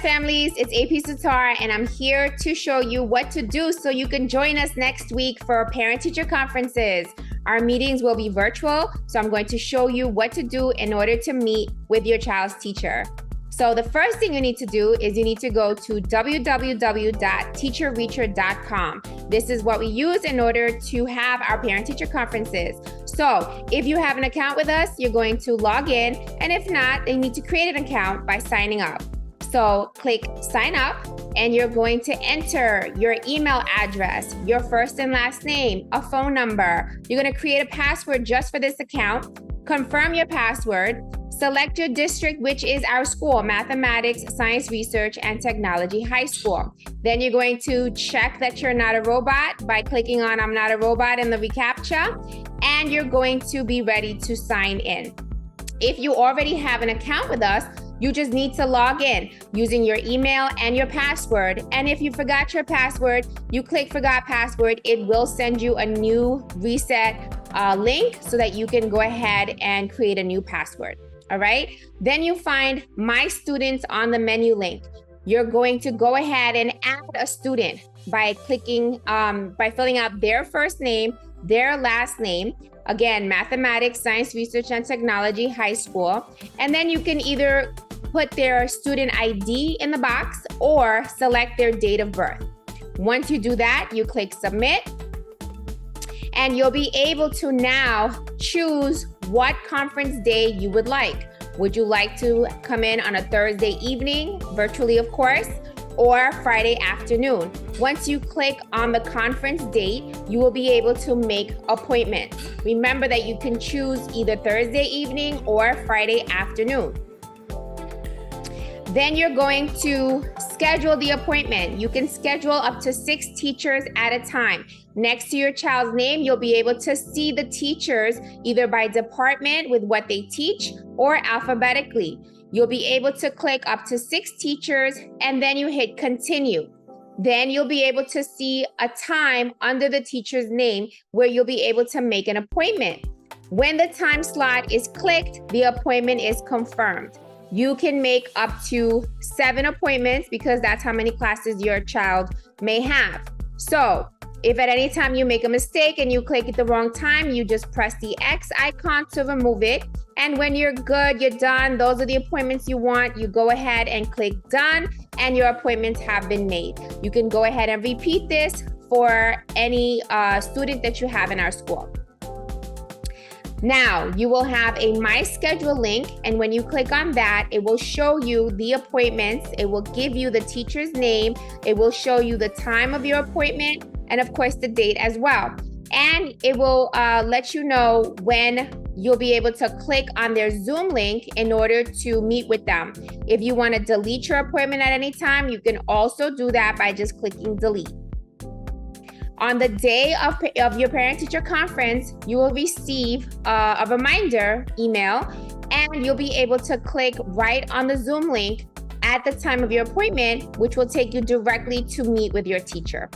families, it's AP Satar, and I'm here to show you what to do so you can join us next week for parent-teacher conferences. Our meetings will be virtual, so I'm going to show you what to do in order to meet with your child's teacher. So the first thing you need to do is you need to go to www.teacherreacher.com. This is what we use in order to have our parent-teacher conferences. So if you have an account with us, you're going to log in, and if not, you need to create an account by signing up. So click sign up, and you're going to enter your email address, your first and last name, a phone number. You're going to create a password just for this account, confirm your password, select your district, which is our school, Mathematics, Science Research, and Technology High School. Then you're going to check that you're not a robot by clicking on I'm not a robot in the reCAPTCHA, and you're going to be ready to sign in. If you already have an account with us, you just need to log in using your email and your password. And if you forgot your password, you click forgot password. It will send you a new reset link so that you can go ahead and create a new password. All right. Then you find My Students on the menu link. You're going to go ahead and add a student by clicking, by filling out their first name, their last name. Again, Mathematics, Science Research, and Technology High School. And then you can either put their student ID in the box or select their date of birth. Once you do that, you click submit, and you'll be able to now choose what conference day you would like. Would you like to come in on a Thursday evening, virtually of course, or Friday afternoon? Once you click on the conference date, you will be able to make appointments. Remember that you can choose either Thursday evening or Friday afternoon. Then you're going to schedule the appointment. You can schedule up to 6 teachers at a time. Next to your child's name, you'll be able to see the teachers either by department with what they teach or alphabetically. You'll be able to click up to 6 teachers, and then you hit continue. Then you'll be able to see a time under the teacher's name where you'll be able to make an appointment. When the time slot is clicked, the appointment is confirmed. You can make up to 7 appointments because that's how many classes your child may have. So if at any time you make a mistake and you click at the wrong time, you just press the X icon to remove it. And when you're good, you're done, those are the appointments you want, you go ahead and click done, and your appointments have been made. You can go ahead and repeat this for any student that you have in our school. Now, you will have a My Schedule link, and when you click on that, it will show you the appointments. It will give you the teacher's name. It will show you the time of your appointment, and of course, the date as well. And it will let you know when you'll be able to click on their Zoom link in order to meet with them. If you want to delete your appointment at any time, you can also do that by just clicking delete. On the day of your parent-teacher conference, you will receive a reminder email, and you'll be able to click right on the Zoom link at the time of your appointment, which will take you directly to meet with your teacher.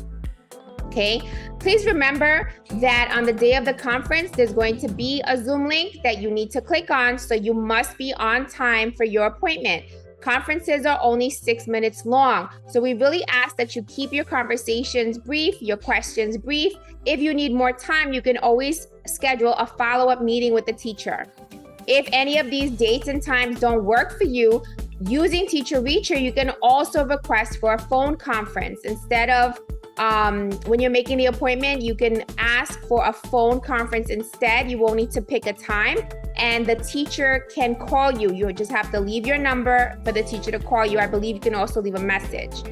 Okay, please remember that on the day of the conference, there's going to be a Zoom link that you need to click on, so you must be on time for your appointment. Conferences are only 6 minutes long, so we really ask that you keep your conversations brief, your questions brief. If you need more time, you can always schedule a follow-up meeting with the teacher. If any of these dates and times don't work for you, using Teacher Reacher, you can also request for a phone conference. Instead of when you're making the appointment, you can ask for a phone conference instead. You won't need to pick a time, and the teacher can call you. You just have to leave your number for the teacher to call you. I believe you can also leave a message.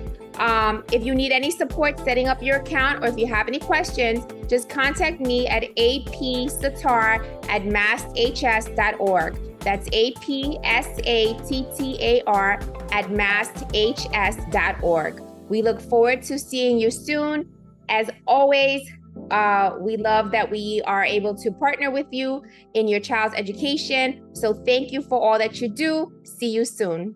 If you need any support setting up your account, or if you have any questions, just contact me at apsatar@masths.org. That's apsattar@masths.org. We look forward to seeing you soon. As always, we love that we are able to partner with you in your child's education. So thank you for all that you do. See you soon.